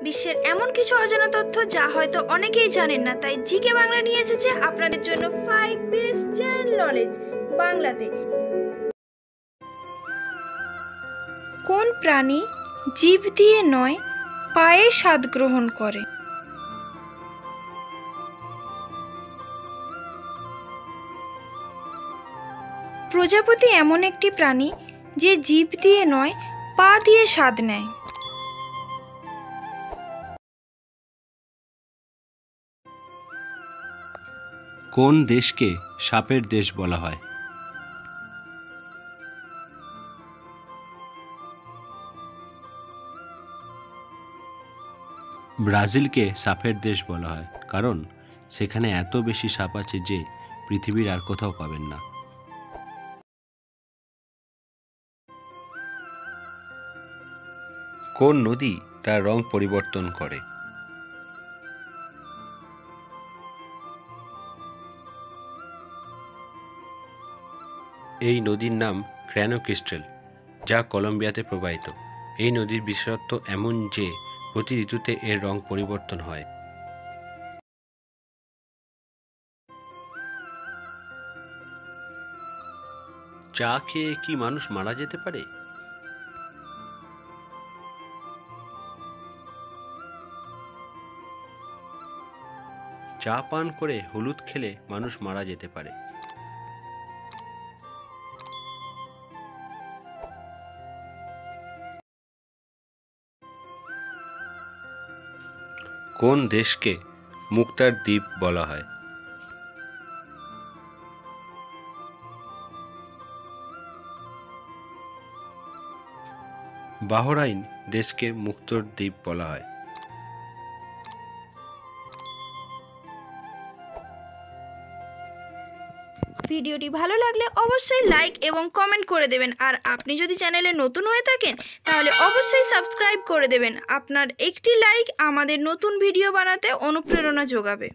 বিশ্বের এমন কিছু অজানা তথ্য যা হয়তো অনেকেই জানেন না, তাই জিকে বাংলা নিয়ে এসেছে আপনাদের জন্য 5 বেস্ট জেনারেল নলেজ বাংলাতে। কোন প্রাণী জিভ দিয়ে নয় পায়ে স্বাদ গ্রহণ করে? প্রজাপতি এমন একটি প্রাণী যে জিভ দিয়ে নয় পা দিয়ে স্বাদ নেয়। কোন দেশকে সাপের দেশ বলা হয়? ব্রাজিলকে সাপের দেশ বলা হয় কারণ সেখানে এত বেশি সাপ আছে যে পৃথিবীর আর কোথাও পাবেন না। কোন নদী তার রং পরিবর্তন করে? এই নদীর নাম ক্র্যানোক্রিস্টাল, যা কলম্বিয়াতে প্রবাহিত। এই নদীর বিশেষত্ব এমন যে প্রতি ঋতুতে এর রং পরিবর্তন হয়। চা খেয়ে কি মানুষ মারা যেতে পারে? চা পান করে হলুদ খেলে মানুষ মারা যেতে পারে। কোন দেশকে মুক্তার দ্বীপ বলা হয়? বাহরাইন দেশকে মুক্তোর দ্বীপ বলা হয়। ভিডিওটি ভালো লাগলে অবশ্যই লাইক এবং কমেন্ট করে দেবেন, আর আপনি যদি চ্যানেলে নতুন হয়ে থাকেন তাহলে অবশ্যই সাবস্ক্রাইব করে দেবেন। আপনার একটি লাইক আমাদের নতুন ভিডিও বানাতে অনুপ্রেরণা যোগাবে।